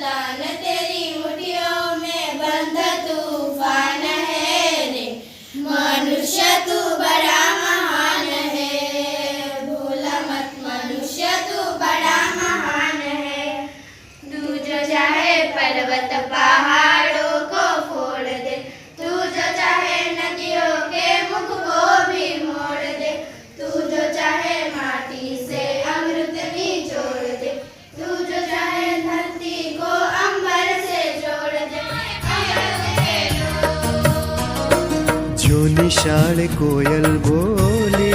वतन तेरी मुठियों में बंद तूफान है रे। मनुष्य तू बड़ा महान है, भूल मत मनुष्य तू बड़ा महान है। तू जो चाहे पर्वत पहाड़ों को फोड़ दे, तू जो चाहे नदियों के मुख को भी मोड़ दे, तू जो चाहे माटी से अमृत निचोड़ दे, तू जो चाहे धरती को अंबर से जोड़ दे। जो निशान कोयल बोले,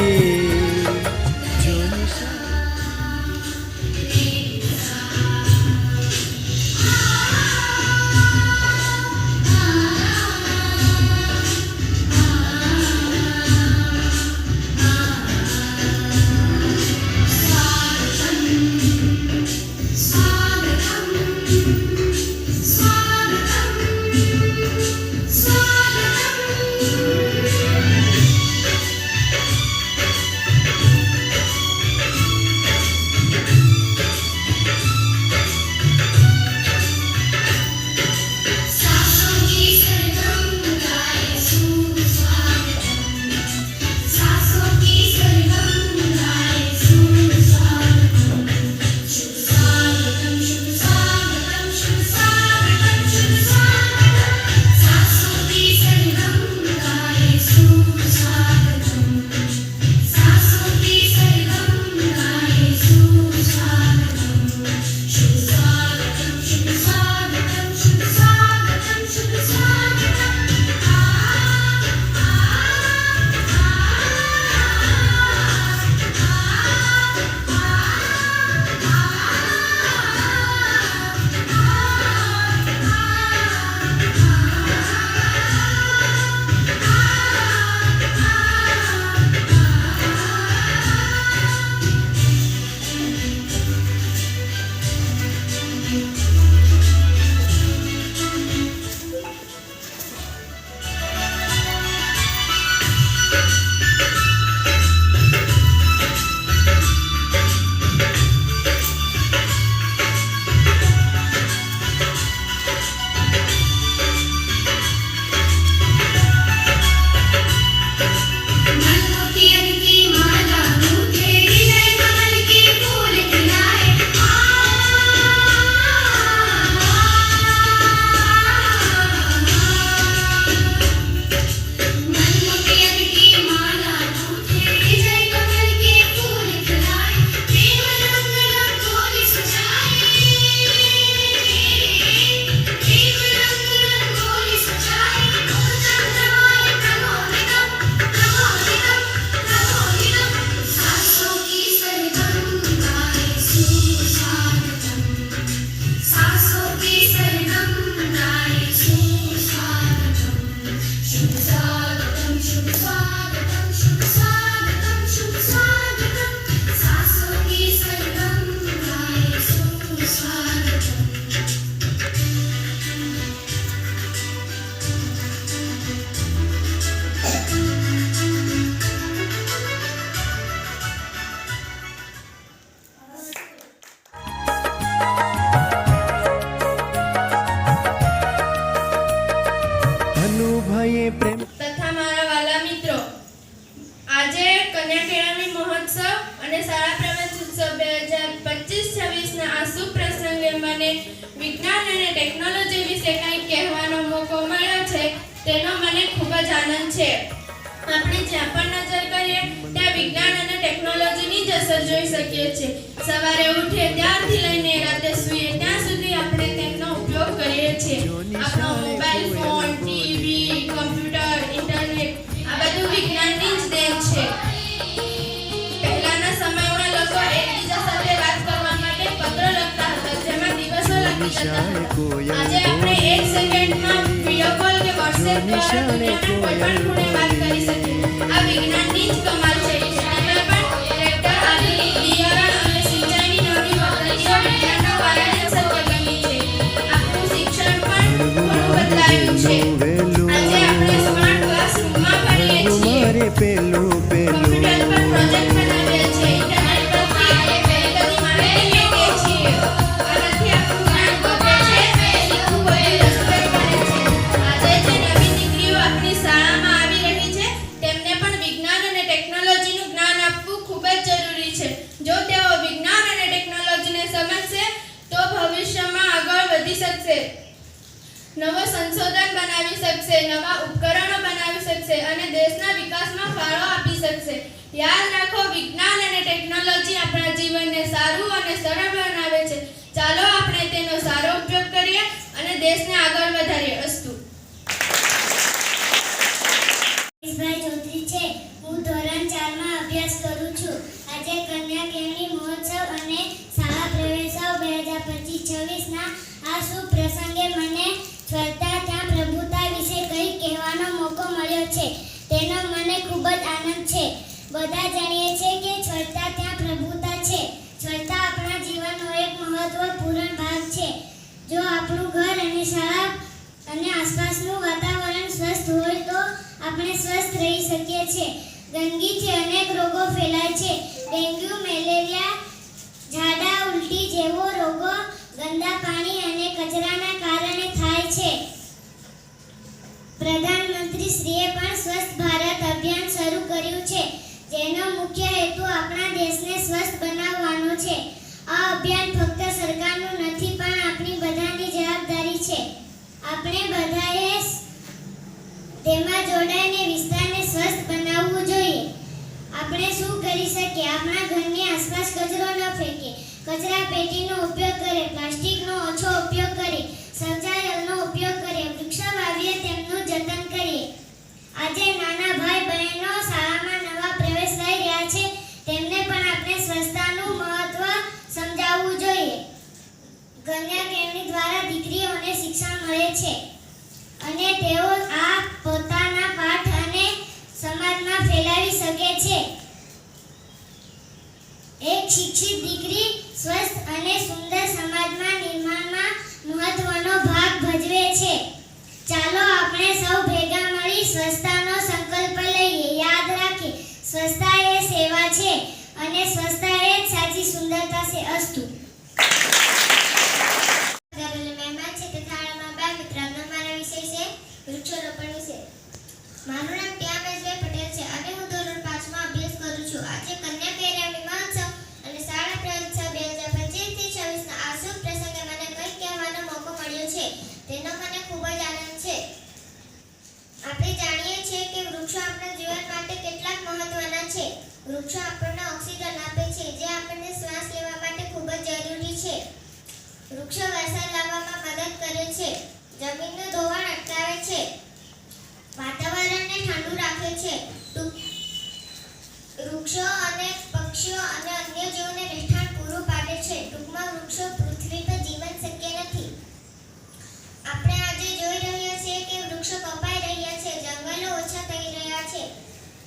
તથા મારા વાલા મિત્રો, આજે કન્યા કેળવણી મહોત્સવ અને શાળા પ્રવેશ ઉત્સવ 2025-26 ના આ શુભ પ્રસંગે મને વિજ્ઞાન અને ટેકનોલોજી વિશે કંઈક કહેવાનો મોકો મળ્યો છે, તેનો મને ખૂબ જ આનંદ છે. આપણે જ્યાં પણ નજર કરીએ ત્યાં વિજ્ઞાન અને ટેકનોલોજીની જ અસર જોઈ શકીએ છીએ. સવારે ઉઠીએ ત્યારથી લઈને રાતે સૂઈએ ત્યાં સુધી આપણે તેનો ઉપયોગ કરીએ છીએ. આપણો mobile phone, TV, computer, internet આ બધું વિજ્ઞાનની જ દેન છે. પહેલાના સમયમાં લોકો એકબીજા સાથે વાત કરવા માટે પત્રો લખતા હતા, જેમાં દિવસો લાગી જતા હતા. આજે આપણે એક સેકન્ડમાં વિડિયો કોલ કે વોટ્સએપ દ્વારા દુનિયાના કોઈ પણ ખૂણે વાત કરી શકીએ. આ વિજ્ઞાનની જ કમાલ છે. એમાં પણ ટ્રેક્ટર આદિ બિયારણ અને સિંચાઈની નવી પદ્ધતિઓ વિજ્ઞાનના કારણે શક્ય બની છે. આપણું શિક્ષણ પણ ઘણું બદલાયું છે. આજે આપણે સ્માર્ટ ક્લાસરૂમમાં ભણીએ છીએ, કમ્પ્યુટર પર પ્રોજેક્ટ બનાવીએ છીએ, ઇન્ટરનેટ પરથી ઘણી બધી માહિતી મેળવીએ છીએ. આનાથી આપણું જ્ઞાન વધે છે શકશે, નવો સંશોધન બનાવી શકશે, નવા ઉપકરણો બનાવી શકશે અને દેશના વિકાસમાં ફાળો આપી શકશે. યાદ રાખો, વિજ્ઞાન અને ટેકનોલોજી આપણા જીવનને સારું અને સરળ બનાવે છે. ચાલો આપણે તેનો સારો ઉપયોગ કરીએ અને દેશને આગળ વધારીએ. અસ્તુ. ભાઈ ચૌધરી છે. હું ધોરણ 4 માં અભ્યાસ કરું છું. આજે કન્યા કેળવણી મહોત્સવ અને શાળા પ્રવેશોત્સવ 2025-26 ના આ શુભ પ્રસંગે મને સ્વચ્છતા ત્યાં પ્રભુતા વિશે કંઈક કહેવાનો મોકો મળ્યો છે. તેનો મને ખૂબ જ આનંદ છે. બધા જાણીએ છીએ કે સ્વચ્છતા ત્યાં પ્રભુતા છે. સ્વચ્છતા આપણા જીવનનો એક મહત્વપૂર્ણ ભાગ છે. જો આપણું ઘર અને શાળા અને આસપાસનું વાતાવરણ સ્વસ્થ હોય તો આપણે સ્વસ્થ રહી શકીએ છીએ. ગંદકીથી અનેક રોગો ફેલાય છે. ડેન્ગ્યુ, મેલેરિયા, ઝાડા ઉલટી જેવો રોગો ગંદા પાણી અને કચરાના કારણે થાય છે. પ્રધાનમંત્રી શ્રીએ પણ સ્વસ્થ ભારત અભિયાન શરૂ કર્યું છે, જેનો મુખ્ય હેતુ આપણા દેશને સ્વસ્થ બનાવવાનો છે. આ અભિયાન ફક્ત સરકારનું નથી પણ આપણી બધાની જવાબદારી છે. આપણે બધાએ તેમાં જોડાઈને વિસ્તારને સ્વસ્થ બનાવવું જોઈએ. આપણે શું કરી શકીએ? આપણા ઘરની આસપાસ કચરો ન ફેંકીએ, કચરા પેટીનો ઉપયોગ કરીએ, પ્લાસ્ટિકનો ઓછો ઉપયોગ કરીએ, શૌચાલયનો ઉપયોગ કરીએ, વૃક્ષો વાવીએ, તેમનું જતન કરીએ. આજે નાના ભાઈ બહેનો શાળામાં નવા પ્રવેશ લઈ રહ્યા છે, તેમને પણ આપણે સ્વચ્છતાનું મહત્વ સમજાવવું જોઈએ. કન્યા કેળવણી દ્વારા દીકરીઓને શિક્ષણ મળે છે અને તેઓ આ પોતાના પાઠ અને સમાજમાં ફેલાવી શકે છે. એક શિક્ષિત દીકરી સ્વસ્થ અને સુંદર સમાજમાં નિર્માણમાં મહત્વનો ભાગ ભજવે છે. ચાલો આપણે સૌ ભેગા મળી સ્વચ્છતાનો સંકલ્પ લઈએ. યાદ રાખીએ, સ્વચ્છતા એ સેવા છે અને સ્વચ્છતા એ જ સાચી સુંદરતા છે. અસ્તુ. મહેમાન છે તે થાળામાં બાર મિત્રનો મારા વિષય છે વૃક્ષારોપણ વિશે. મારું નામ ટીયા મેજભાઈ પટેલ છે અને હું ધોરણ 5 માં અભ્યાસ કરું છું. આજે કન્યા કેળવણી મહોત્સવ અને શાળા પ્રવેશોત્સવ 2025-26 ના આ શુભ પ્રસંગે મને કંઈક કહેવાનો મોકો મળ્યો છે, તેનો મને ખૂબ જ આનંદ છે. આપણે જાણીએ છીએ કે વૃક્ષો આપણા જીવન માટે કેટલાક મહત્વના છે. વૃક્ષો આપણને ઓક્સિજન આપે છે, જે આપણને શ્વાસ લેવા માટે ખૂબ જ જરૂરી છે. વૃક્ષો વરસાદ લાવવામાં મદદ કરે છે, જમીનનું ધોવાણ અટકાવે છે, વાતાવરણને ઠંડુ રાખે છે. વૃક્ષો અને પક્ષીઓ અને અન્ય જીવોને રહેઠાણ પૂરું પાડે છે. ટૂંકમાં વૃક્ષો પૃથ્વી પર જીવન શક્ય નથી. આપણે આજે જોઈ રહ્યા છીએ કે વૃક્ષો કપાઈ રહ્યા છે, જંગલો ઓછા થઈ રહ્યા છે,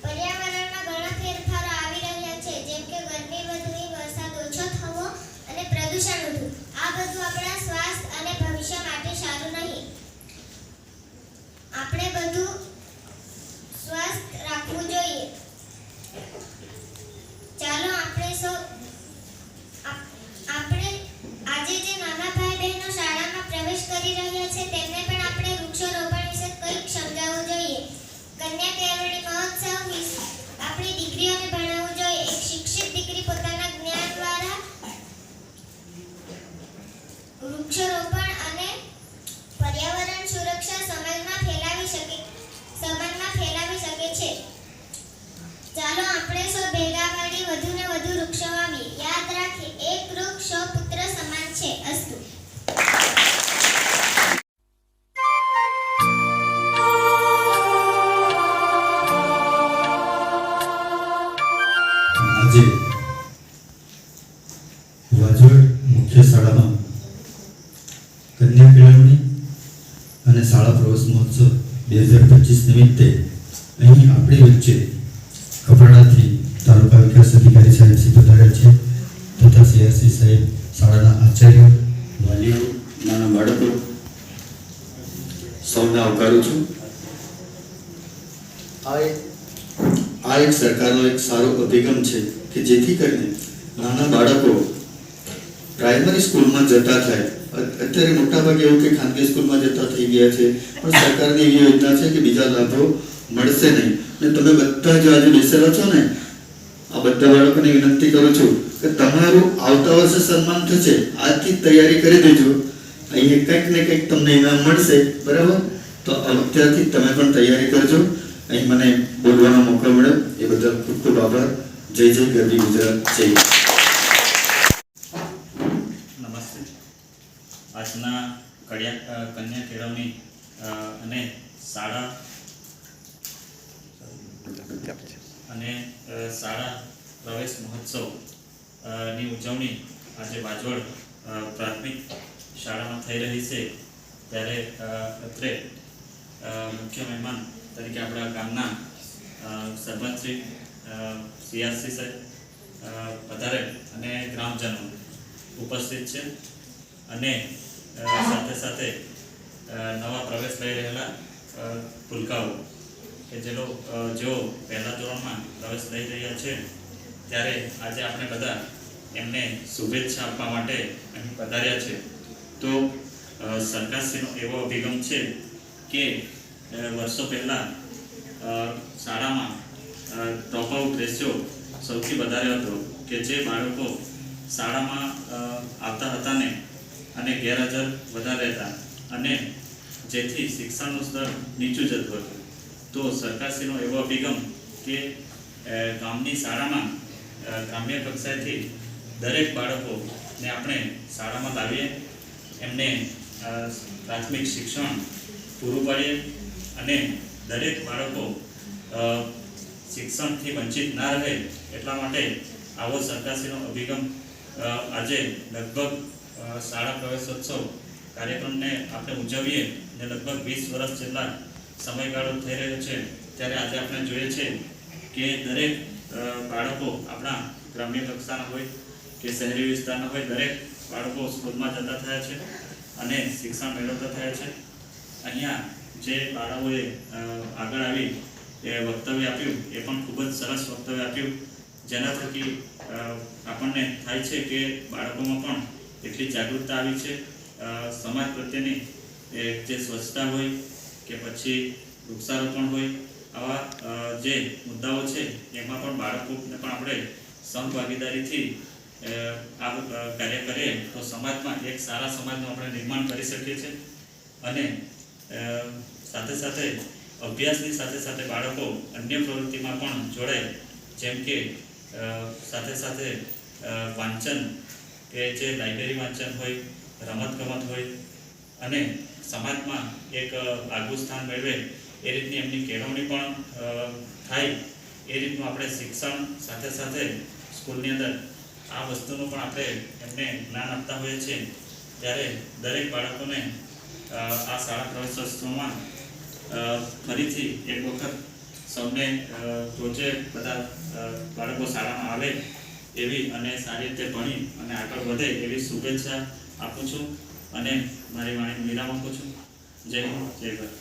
પર્યાવરણમાં ઘણા ફેરફારો આવી રહ્યા છે, જેમ કે ગરમી વધવી, વરસાદ ઓછો થવો અને પ્રદૂષણ વધવું. આ બધું આપણા સ્વાસ્થ્ય અને ભવિષ્ય માટે સારું નહીં. આપણે બધું સ્વસ્થ રાખવું જોઈએ. ચાલો આપણે આજે જે નાના ભાઈ બહેનો શાળામાં પ્રવેશ કરી રહ્યા છે તેમને પણ આપણે વૃક્ષારોપણ વિશે કંઈક સમજાવવું જોઈએ. કન્યા કેળવણી મહોત્સવ આપણી દીકરીઓને ભણાવવું જોઈએ. એક શિક્ષિત દીકરી પોતાના જ્ઞાન દ્વારા વૃક્ષારોપણ અને પર્યાવરણ સુરક્ષા સમાજમાં ફેલાવી શકે છે. ચાલો આપણે સૌ ભેગા મળી વધુને વધુ વૃક્ષો વાવીએ. યાદ રાખીએ, એક વૃક્ષ 100 પુત્ર સમાન છે. અસ્તુ. આજે વાજોડ મુખ્ય શાળામાં કન્યા કેળવણી અને શાળા પ્રવેશ મહોત્સવ 2025 નિમિત્તે અહીં આપણી વચ્ચે કપરાડાથી તાલુકા વિકાસ અધિકારી સાહેબ શ્રી પધારેલ છે તથા સીઆરસી સાહેબ, શાળાના આચાર્યો, વાલીઓ, નાના બાળકો સૌને આવકારું છું. આ એક સરકારનો એક સારો અભિગમ છે કે જેથી કરીને નાના બાળકો પ્રાઇમરી સ્કૂલમાં જતા થાય. અત્યારે મોટાભાગે એવું કે ખાનગી સ્કૂલમાં જતા થઈ ગયા છે, પણ સરકારની એવી યોજના છે કે બીજા લાભો મળશે નહીં. અને તમે બધા જો આજે બેસેલા છો ને, આ બધા બાળકોને વિનંતી કરું છું કે તમારું આવતા વર્ષે સન્માન થશે, આજથી તૈયારી કરી દેજો અહીંયા કંઈક ને કંઈક તમને ઇનામ મળશે, બરાબર? તો અત્યારથી તમે પણ તૈયારી કરજો. અહીં મને બોલવાનો મોકો મળ્યો એ બદલ ખૂબ ખૂબ આભાર. જય જય ગરવી ગુજરાત, જય. નમસ્તે. આજના કન્યા કેળવણી અને શાળા પ્રવેશ મહોત્સવ ની ઉજવણી આજે બાજવડ પ્રાથમિક શાળામાં થઈ રહી છે. ત્યારે અત્રે મુખ્ય મહેમાન તરીકે આપણા ગામના સરપંચ શ્રી CRC સાહેબ વધારે અને ગ્રામજનો ઉપસ્થિત છે. અને સાથે સાથે નવા પ્રવેશ લઈ રહેલા ભૂલકાઓ કે જેઓ પહેલા ધોરણમાં પ્રવેશ લઈ રહ્યા છે, ત્યારે આજે આપણે બધા એમને શુભેચ્છા આપવા માટે અહીં પધાર્યા છે. તો સરકારશ્રીનો એવો અભિગમ છે કે વર્ષો પહેલાં શાળામાં ડ્રોપ આઉટ રેશિયો સૌથી વધારે હતો, કે જે બાળકો શાળામાં આવતા હતા ને અને ગેરહાજર વધારે હતા, અને જેથી શિક્ષણનું સ્તર નીચું જતું હતું. તો સરકારશ્રીનો એવો અભિગમ કે ગામની શાળામાં ગ્રામ્ય કક્ષાએથી દરેક બાળકોને આપણે શાળામાં લાવીએ, એમને પ્રાથમિક શિક્ષણ પૂરું પાડીએ અને દરેક બાળકો શિક્ષણથી વંચિત ના રહે એટલા માટે આવો સરકારશ્રીનો અભિગમ આજે લગભગ શાળા પ્રવેશોત્સવ કાર્યક્રમને આપણે ઉજવીએ અને લગભગ 20 વર્ષ જેટલા સમયગાળો થઈ રહ્યો છે. ત્યારે આજે આપણે જોઈએ છે કે દરેક બાળકો આપણા ગ્રામ્ય કક્ષાના હોય કે શહેરી વિસ્તારના હોય, દરેક બાળકો સ્કૂલમાં જતા થયા છે અને શિક્ષણ મેળવતા થયા છે. અહીંયા જે બાળકોએ આગળ આવી એ વક્તવ્ય આપ્યું એ પણ ખૂબ જ સરસ વક્તવ્ય આપ્યું, જેના થકી આપણને થાય છે કે બાળકોમાં પણ એટલી જાગૃતતા આવી છે. સમાજ પ્રત્યેની જે સ્વચ્છતા હોય કે પછી વૃક્ષારોપણ હોય, આવા જે મુદ્દાઓ છે એમાં પણ બાળકોને પણ આપણે સહભાગીદારીથી આ કાર્ય કરીએ તો સમાજમાં એક સારા સમાજનું આપણે નિર્માણ કરી શકીએ છીએ. અને સાથે સાથે અભ્યાસની સાથે સાથે બાળકો અન્ય પ્રવૃત્તિમાં પણ જોડાય, જેમ કે સાથે સાથે વાંચન કે જે લાઇબ્રેરી વાંચન હોય, રમતગમત હોય અને સમાજમાં એક આગવું સ્થાન મેળવે એ રીતની એમની કેળવણી પણ થાય. એ રીતનું આપણે શિક્ષણ સાથે સાથે સ્કૂલની અંદર આ વસ્તુનું પણ આપણે એમને જ્ઞાન આપતા હોઈએ છીએ. ત્યારે દરેક બાળકોને આ શાળા પ્રવેશોત્સવમાં ફરીથી એક વખત સૌને રોજે બધા બાળકો શાળામાં આવે એવી અને સારી રીતે ભણી અને આગળ વધે એવી શુભેચ્છા આપું છું અને મારી વાણીનું વિરામ આપું છું. જય હિન્દ, જય ભારત.